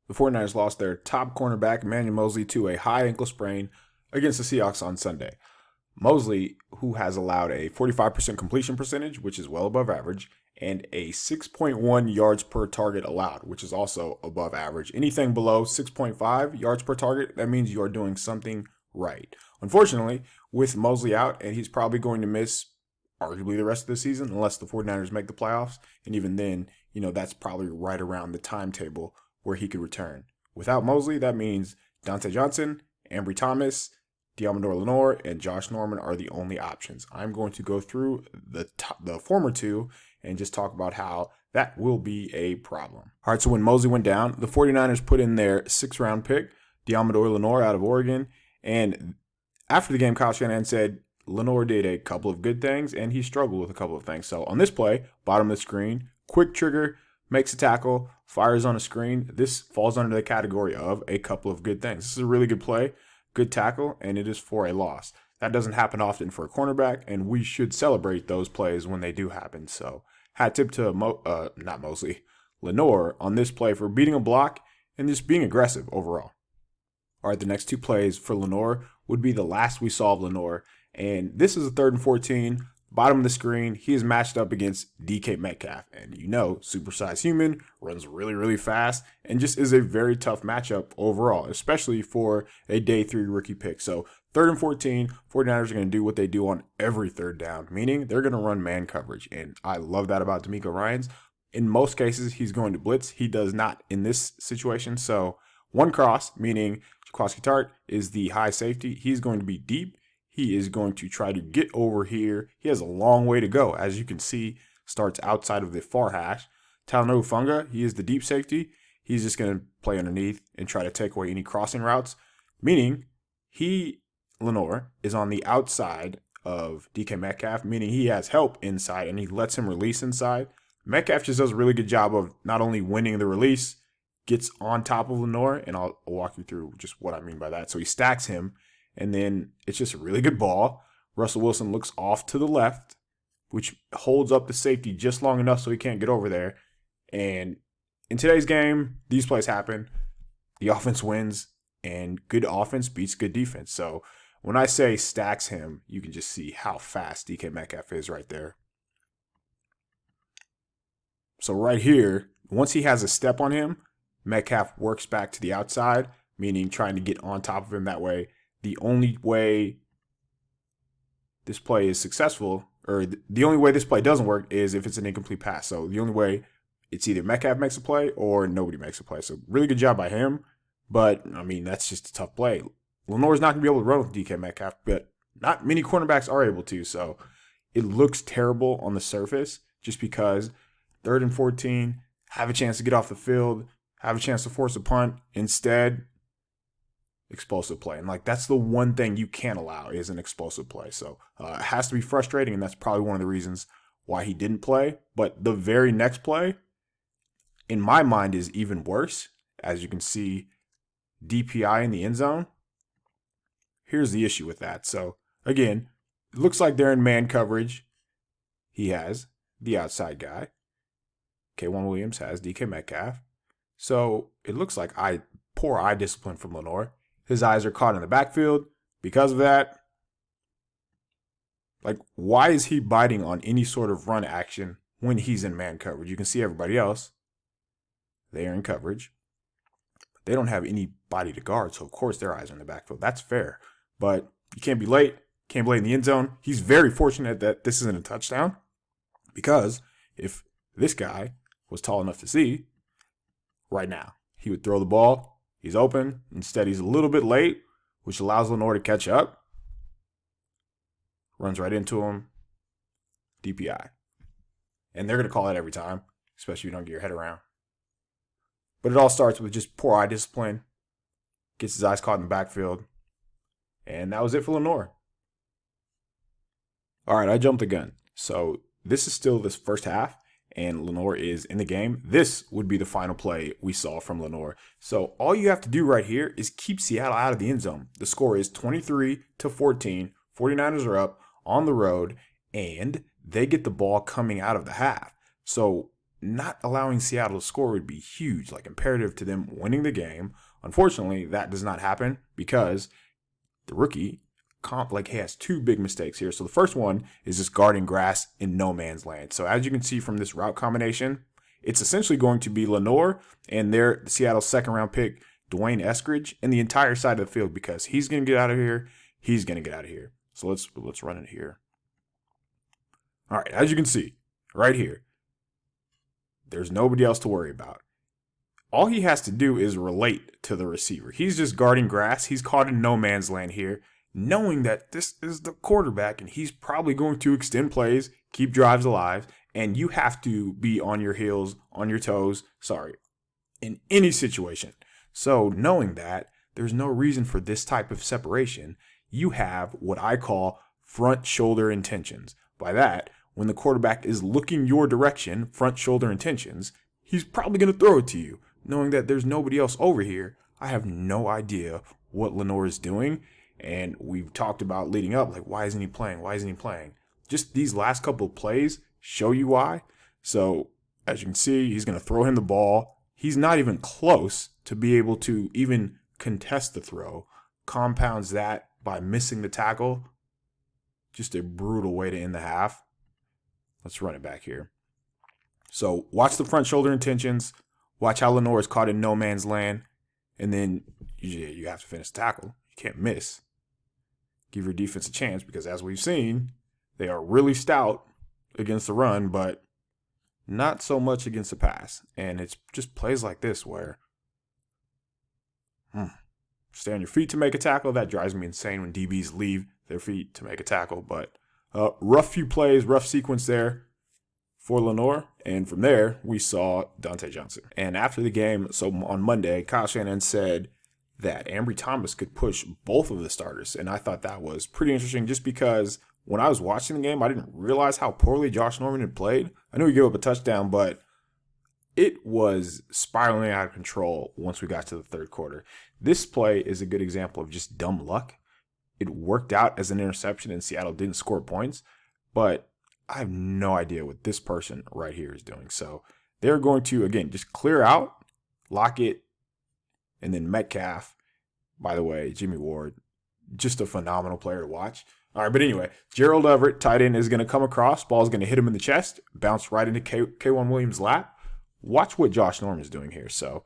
The 49ers lost their top cornerback, Emmanuel Moseley, to a high ankle sprain against the Seahawks on Sunday. Moseley, who has allowed a 45% completion percentage, which is well above average, and a 6.1 yards per target allowed, which is also above average. Anything below 6.5 yards per target, that means you are doing something right. Unfortunately, with Moseley out, and he's probably going to miss arguably the rest of the season unless the 49ers make the playoffs, and even then, that's probably right around the timetable where he could return. Without Moseley, that means Dante Johnson, Ambry Thomas, Diamador Lenore, and Josh Norman are the only options. I'm going to go through the former two and just talk about how that will be a problem. All right, so when Moseley went down, the 49ers put in their 6th-round pick, Diamador Lenore out of Oregon, and after the game, Kyle Shanahan said Lenore did a couple of good things, and he struggled with a couple of things. So on this play, bottom of the screen, quick trigger, makes a tackle, fires on a screen. This falls under the category of a couple of good things. This is a really good play, good tackle, and it is for a loss. That doesn't happen often for a cornerback, and we should celebrate those plays when they do happen. So hat tip to not Moseley, Lenore on this play for beating a block and just being aggressive overall. All right, the next two plays for Lenore would be the last we saw of Lenore, and this is a 3rd and 14. Bottom of the screen, he is matched up against DK Metcalf. And supersized human, runs really, really fast, and just is a very tough matchup overall, especially for a day 3 rookie pick. So 3rd and 14, 49ers are going to do what they do on every 3rd down, meaning they're going to run man coverage. And I love that about D'Amico Ryans. In most cases, he's going to blitz. He does not in this situation. So one cross, meaning Jaquiski Tart is the high safety. He's going to be deep. He is going to try to get over here. He has a long way to go. As you can see, starts outside of the far hash. Talanoa Funga, he is the deep safety. He's just going to play underneath and try to take away any crossing routes, meaning Lenore, is on the outside of DK Metcalf, meaning he has help inside and he lets him release inside. Metcalf just does a really good job of not only winning the release, gets on top of Lenore, and I'll walk you through just what I mean by that. So he stacks him, and then it's just a really good ball. Russell Wilson looks off to the left, which holds up the safety just long enough so he can't get over there. And in today's game, these plays happen. The offense wins, and good offense beats good defense. So when I say stacks him, you can just see how fast DK Metcalf is right there. So right here, once he has a step on him, Metcalf works back to the outside, meaning trying to get on top of him that way. The only way this play is successful, or the only way this play doesn't work, is if it's an incomplete pass. So the only way, it's either Metcalf makes a play or nobody makes a play. So really good job by him, but that's just a tough play. Lenore's not going to be able to run with DK Metcalf, but not many cornerbacks are able to. So it looks terrible on the surface just because 3rd and 14, have a chance to get off the field, have a chance to force a punt. Instead, explosive play. And that's the one thing you can't allow is an explosive play. So it has to be frustrating, and that's probably one of the reasons why he didn't play. But the very next play, in my mind, is even worse. As you can see, DPI in the end zone. Here's the issue with that. So again, it looks like they're in man coverage. He has the outside guy. K1 Williams has DK Metcalf. So it looks like poor eye discipline from Lenore. His eyes are caught in the backfield. Because of that, why is he biting on any sort of run action when he's in man coverage? You can see everybody else. They are in coverage. They don't have anybody to guard, so of course their eyes are in the backfield. That's fair. But you can't be late. Can't be late in the end zone. He's very fortunate that this isn't a touchdown, because if this guy was tall enough to see, right now, he would throw the ball. He's open. Instead, he's a little bit late, which allows Lenore to catch up. Runs right into him. DPI. And they're going to call that every time, especially if you don't get your head around. But it all starts with just poor eye discipline. Gets his eyes caught in the backfield. And that was it for Lenore. All right, I jumped the gun. So this is still this first half, and Lenore is in the game. This would be the final play we saw from Lenore. So all you have to do right here is keep Seattle out of the end zone. The score is 23-14. 49ers are up on the road, and they get the ball coming out of the half. So not allowing Seattle to score would be huge, like imperative to them winning the game. Unfortunately, that does not happen because the rookie has two big mistakes here. So the first one is just guarding grass in no man's land. So as you can see from this route combination, it's essentially going to be Lenoir and their Seattle second round pick, Dwayne Eskridge, in the entire side of the field because he's going to get out of here. He's going to get out of here. So let's run it here. All right, as you can see right here, there's nobody else to worry about. All he has to do is relate to the receiver. He's just guarding grass. He's caught in no man's land here, knowing that this is the quarterback and he's probably going to extend plays, keep drives alive, and you have to be on your heels, on your toes, in any situation. So knowing that, there's no reason for this type of separation. You have what I call front shoulder intentions. By that, when the quarterback is looking your direction, front shoulder intentions, he's probably going to throw it to you. Knowing that there's nobody else over here, I have no idea what Lenoir is doing. And we've talked about leading up, like, why isn't he playing? Why isn't he playing? Just these last couple of plays show you why. So, as you can see, he's going to throw him the ball. He's not even close to be able to even contest the throw. Compounds that by missing the tackle. Just a brutal way to end the half. Let's run it back here. So, watch the front shoulder intentions. Watch how Lenoir is caught in no man's land. And then you have to finish the tackle. You can't miss. Give your defense a chance because, as we've seen, they are really stout against the run, but not so much against the pass. And it's just plays like this where stay on your feet to make a tackle. That drives me insane when DBs leave their feet to make a tackle. But rough few plays, rough sequence there for Lenoir. And from there, we saw Dante Johnson. And after the game, so on Monday, Kyle Shanahan said that Ambry Thomas could push both of the starters. And I thought that was pretty interesting just because when I was watching the game, I didn't realize how poorly Josh Norman had played. I knew he gave up a touchdown, but it was spiraling out of control once we got to the third quarter. This play is a good example of just dumb luck. It worked out as an interception and Seattle didn't score points, but I have no idea what this person right here is doing. So they're going to, again, just clear out, Lockett, and then Metcalf. By the way, Jimmy Ward, just a phenomenal player to watch. All right, but anyway, Gerald Everett, tight end, is going to come across. Ball's going to hit him in the chest, bounce right into K'Wan Williams' lap. Watch what Josh Norman is doing here. So,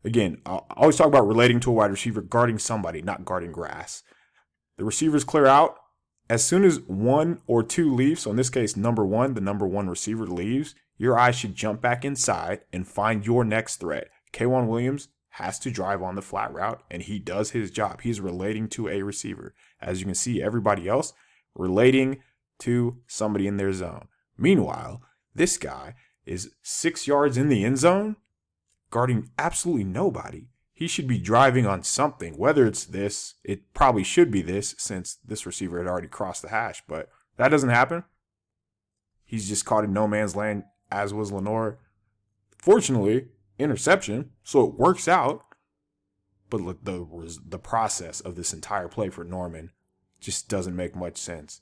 again, I always talk about relating to a wide receiver, guarding somebody, not guarding grass. The receivers clear out. As soon as one or two leave, so in this case, the number one receiver leaves, your eyes should jump back inside and find your next threat. K'Wan Williams has to drive on the flat route, and he does his job. He's relating to a receiver. As you can see, everybody else relating to somebody in their zone. Meanwhile, this guy is 6 yards in the end zone, guarding absolutely nobody. He should be driving on something, whether it's this. It probably should be this since this receiver had already crossed the hash, but that doesn't happen. He's just caught in no man's land, as was Lenoir. Fortunately, interception, so it works out. But the process of this entire play for Norman just doesn't make much sense.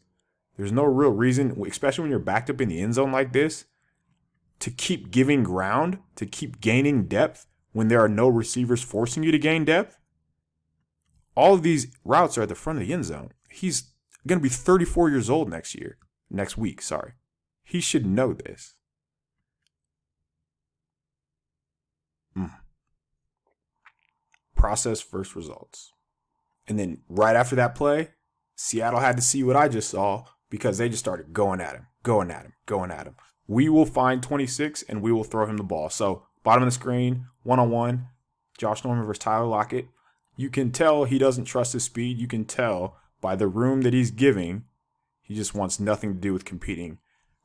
There's no real reason, especially when you're backed up in the end zone like this, to keep giving ground, to keep gaining depth when there are no receivers forcing you to gain depth. All of these routes are at the front of the end zone. He's going to be 34 years old next week. He should know this. Process first results. And then right after that play, Seattle had to see what I just saw because they just started going at him. We will find 26 and we will throw him the ball. So bottom of the screen, one-on-one, Josh Norman versus Tyler Lockett. You can tell he doesn't trust his speed. You can tell by the room that he's giving, he just wants nothing to do with competing.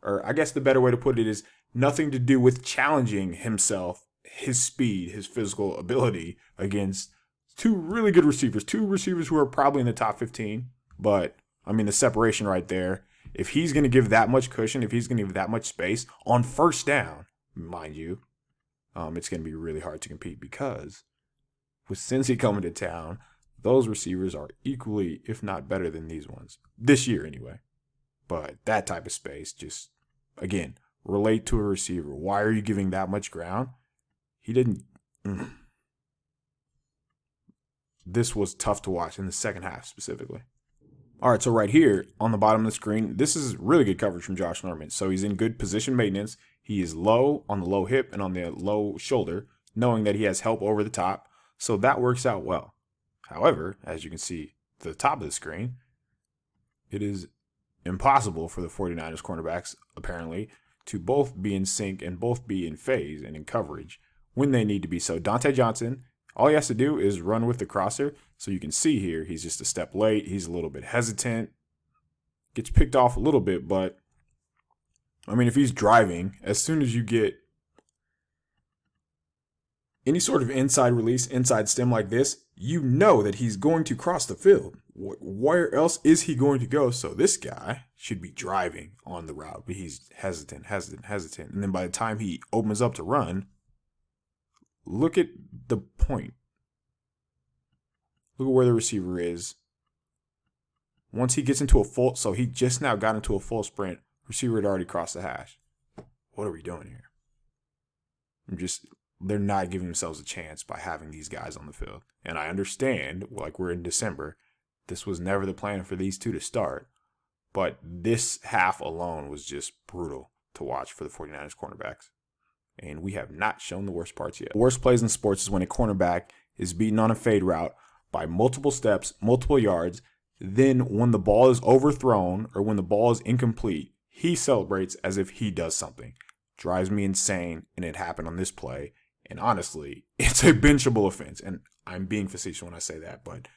Or I guess the better way to put it is nothing to do with challenging himself, his speed, his physical ability against two really good receivers. Two receivers who are probably in the top 15. But, I mean, the separation right there. If he's going to give that much cushion, if he's going to give that much space on first down, mind you, it's going to be really hard to compete because with Cincy coming to town, those receivers are equally, if not better than these ones. This year, anyway. But that type of space just, again, relate to a receiver. Why are you giving that much ground? He didn't. This was tough to watch in the second half specifically. All right, so right here on the bottom of the screen, this is really good coverage from Josh Norman. So he's in good position maintenance. He is low on the low hip and on the low shoulder, knowing that he has help over the top. So that works out well. However, as you can see at the top of the screen, it is impossible for the 49ers cornerbacks, apparently, to both be in sync and both be in phase and in coverage when they need to be. So Dante Johnson, all he has to do is run with the crosser. So you can see here, he's just a step late. He's a little bit hesitant. Gets picked off a little bit, but I mean, if he's driving, as soon as you get any sort of inside release, inside stem like this, you know that he's going to cross the field. Where else is he going to go? So this guy should be driving on the route, but he's hesitant. And then by the time he opens up to run, look at the point. Look at where the receiver is. Once he gets into a full, so he just now got into a full sprint, receiver had already crossed the hash. What are we doing here? They're not giving themselves a chance by having these guys on the field. And I understand, like we're in December, this was never the plan for these two to start. But this half alone was just brutal to watch for the 49ers cornerbacks. And we have not shown the worst parts yet. The worst plays in sports is when a cornerback is beaten on a fade route by multiple steps, multiple yards. Then when the ball is overthrown or when the ball is incomplete, he celebrates as if he does something. Drives me insane, and it happened on this play. And honestly, it's a benchable offense. And I'm being facetious when I say that, but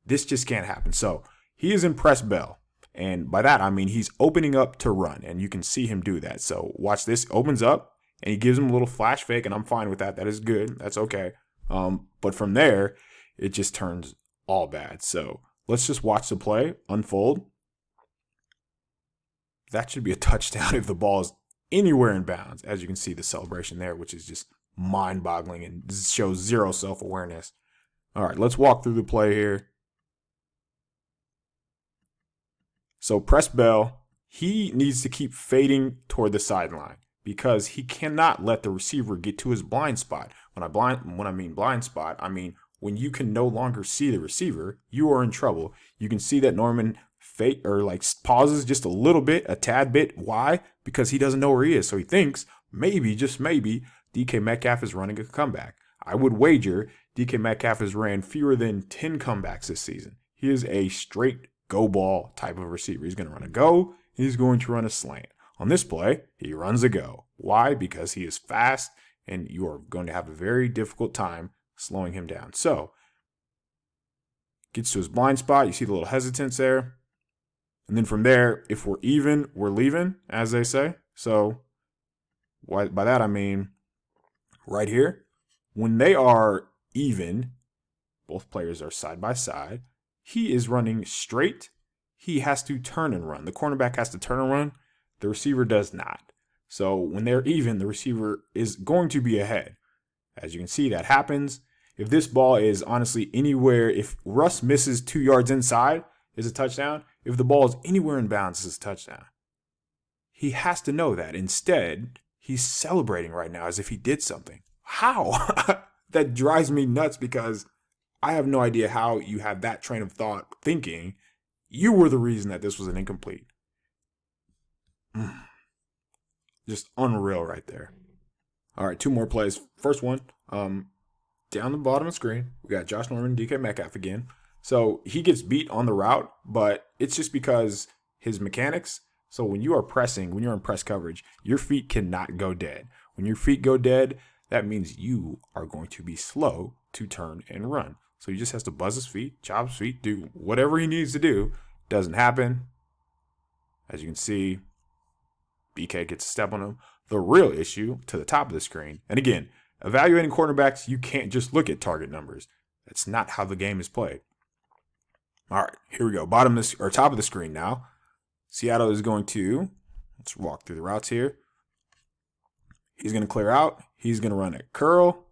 this just can't happen. So he is in press bell. And by that, I mean he's opening up to run, and you can see him do that. So watch this. Opens up, and he gives him a little flash fake, and I'm fine with that. That is good. That's okay. But from there, it just turns all bad. So let's just watch the play unfold. That should be a touchdown if the ball is anywhere in bounds. As you can see, the celebration there, which is just mind-boggling and shows zero self-awareness. All right, let's walk through the play here. So press bell. He needs to keep fading toward the sideline because he cannot let the receiver get to his blind spot. When I mean blind spot, I mean when you can no longer see the receiver, you are in trouble. You can see that Norman pauses just a little bit, a tad bit. Why? Because he doesn't know where he is. So he thinks maybe, just maybe, DK Metcalf is running a comeback. I would wager DK Metcalf has ran fewer than 10 comebacks this season. He is a straight go ball type of receiver. He's going to run a go. He's going to run a slant. On this play, he runs a go. Why? Because he is fast, and you are going to have a very difficult time slowing him down. So, gets to his blind spot. You see the little hesitance there. And then from there, if we're even, we're leaving, as they say. So, by that I mean, right here, when they are even, both players are side by side, he is running straight. He has to turn and run. The cornerback has to turn and run. The receiver does not. So when they're even, the receiver is going to be ahead. As you can see, that happens. If this ball is honestly anywhere, if Russ misses 2 yards inside, it's a touchdown. If the ball is anywhere in bounds, it's a touchdown. He has to know that. Instead, he's celebrating right now as if he did something. How? That drives me nuts because I have no idea how you have that train of thought thinking you were the reason that this was an incomplete. Just unreal right there. All right, 2 more plays. First one, down the bottom of the screen, we got Josh Norman, DK Metcalf again. So he gets beat on the route, but it's just because his mechanics. So when you are pressing, when you're in press coverage, your feet cannot go dead. When your feet go dead, that means you are going to be slow to turn and run. So he just has to buzz his feet, chop his feet, do whatever he needs to do. Doesn't happen. As you can see, BK gets a step on him. The real issue to the top of the screen. And again, evaluating cornerbacks, you can't just look at target numbers. That's not how the game is played. All right, here we go. Top of the screen now. Seattle is going to, let's walk through the routes here. He's going to clear out. He's going to run a curl.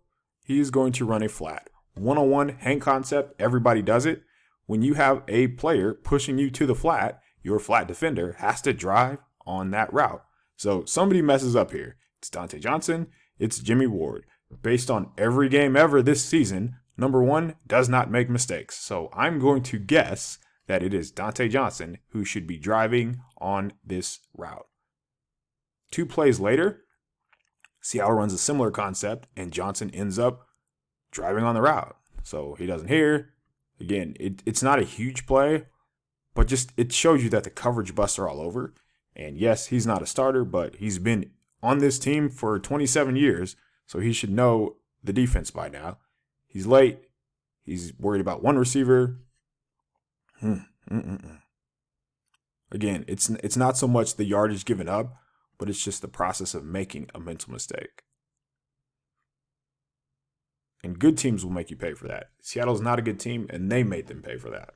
He's going to run a flat. One-on-one hang concept, everybody does it. When you have a player pushing you to the flat, your flat defender has to drive on that route. So somebody messes up here. It's Dante Johnson. It's Jimmy Ward. Based on every game ever this season, number one does not make mistakes. So I'm going to guess that it is Dante Johnson who should be driving on this route. 2 plays later, Seattle runs a similar concept, and Johnson ends up driving on the route. So he doesn't hear. Again, it's not a huge play, but just it shows you that the coverage busts are all over. And yes, he's not a starter, but he's been on this team for 27 years, so he should know the defense by now. He's late. He's worried about one receiver. Again, it's not so much the yardage given up, but it's just the process of making a mental mistake. And good teams will make you pay for that. Seattle's not a good team, and they made them pay for that.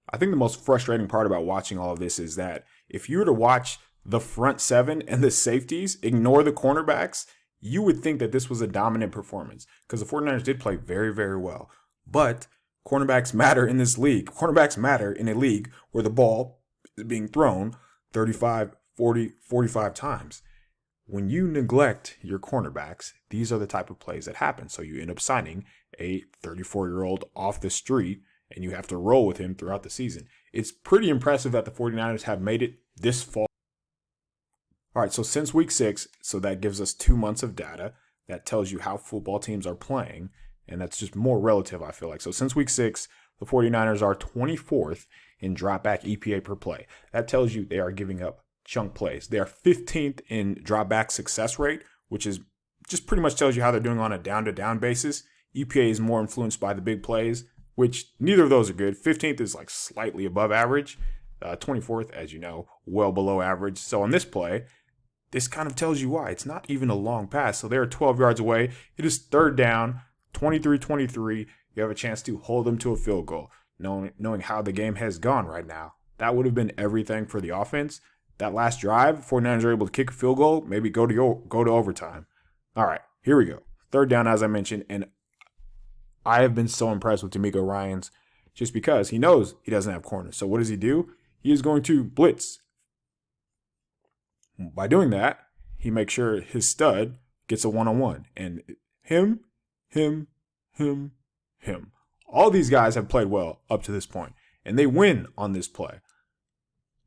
I think the most frustrating part about watching all of this is that if you were to watch the front 7 and the safeties ignore the cornerbacks, you would think that this was a dominant performance because the 49ers did play very, very well. But cornerbacks matter in this league. Cornerbacks matter in a league where the ball is being thrown 35, 40, 45 times. When you neglect your cornerbacks, these are the type of plays that happen. So you end up signing a 34-year-old off the street, and you have to roll with him throughout the season. It's pretty impressive that the 49ers have made it this far. All right, so since week 6, so that gives us 2 months of data that tells you how football teams are playing, and that's just more relative, I feel like. So since week 6, the 49ers are 24th in dropback EPA per play. That tells you they are giving up chunk plays. They are 15th in dropback success rate, which is just pretty much tells you how they're doing on a down-to-down basis. EPA is more influenced by the big plays, which neither of those are good. 15th is like slightly above average. 24th, as you know, well below average. So on this play, this kind of tells you why. It's not even a long pass. So they're 12 yards away. It is 3rd down, 23-23. You have a chance to hold them to a field goal. Knowing how the game has gone right now, that would have been everything for the offense. That last drive, 49ers are able to kick a field goal, maybe go to overtime. All right, here we go. 3rd down, as I mentioned, and I have been so impressed with D'Amico Ryans just because he knows he doesn't have corners. So what does he do? He is going to blitz. By doing that, he makes sure his stud gets a one-on-one. And him. All these guys have played well up to this point, and they win on this play.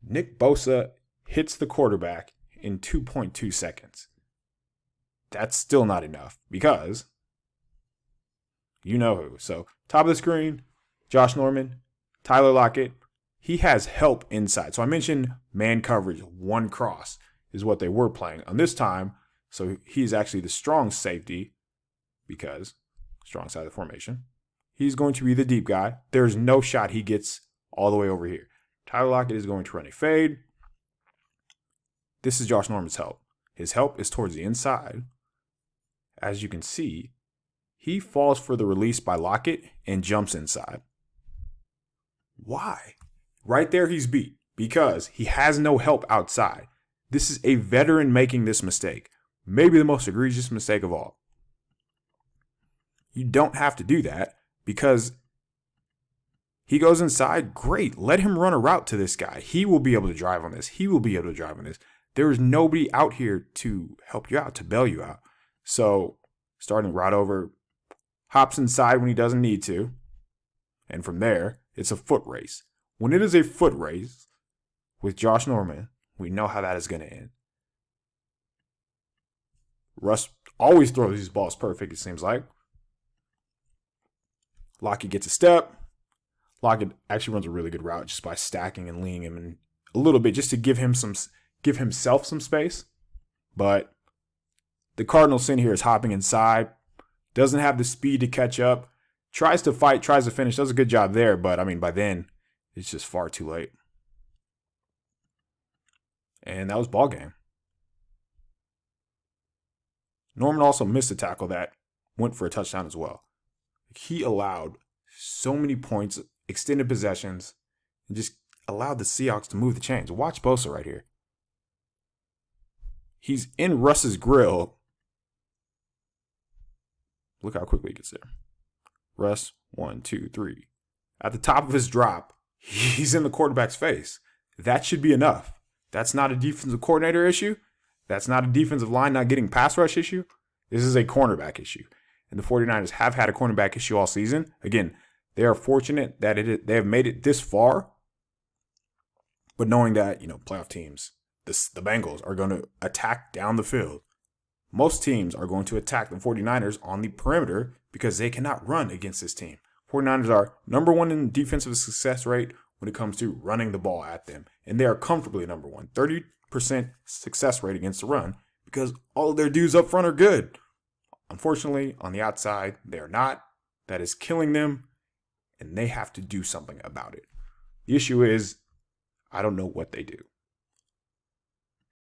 Nick Bosa hits the quarterback in 2.2 seconds. That's still not enough because you know who. So top of the screen, Josh Norman, Tyler Lockett. He has help inside. So I mentioned man coverage, 1 cross is what they were playing on this time. So he's actually the strong safety because strong side of the formation. He's going to be the deep guy. There's no shot he gets all the way over here. Tyler Lockett is going to run a fade. This is Josh Norman's help. His help is towards the inside. As you can see, he falls for the release by Lockett and jumps inside. Why? Right there he's beat because he has no help outside. This is a veteran making this mistake. Maybe the most egregious mistake of all. You don't have to do that because he goes inside. Great. Let him run a route to this guy. He will be able to drive on this. There is nobody out here to help you out, to bail you out. So starting route over, hops inside when he doesn't need to. And from there, it's a foot race. When it is a foot race with Josh Norman, we know how that is going to end. Russ always throws these balls perfect, it seems like. Lockett gets a step. Lockett actually runs a really good route just by stacking and leaning him in a little bit just to give himself some space. But the Cardinal sin here is hopping inside. Doesn't have the speed to catch up. Tries to fight, tries to finish. Does a good job there, but I mean, by then, it's just far too late. And that was ball game. Norman also missed a tackle that went for a touchdown as well. He allowed so many points, extended possessions, and just allowed the Seahawks to move the chains. Watch Bosa right here. He's in Russ's grill. Look how quickly he gets there. Russ, 1, 2, 3. At the top of his drop, he's in the quarterback's face. That should be enough That's not a defensive coordinator issue. That's not a defensive line not getting pass rush issue. This is a cornerback issue. And the 49ers have had a cornerback issue all season. Again, they are fortunate that they have made it this far. But knowing that, playoff teams, the Bengals, are going to attack down the field. Most teams are going to attack the 49ers on the perimeter because they cannot run against this team. 49ers are number one in defensive success rate when it comes to running the ball at them. And they are comfortably number one. 30% success rate against the run because all of their dudes up front are good. Unfortunately, on the outside, they are not. That is killing them, and they have to do something about it. The issue is, I don't know what they do.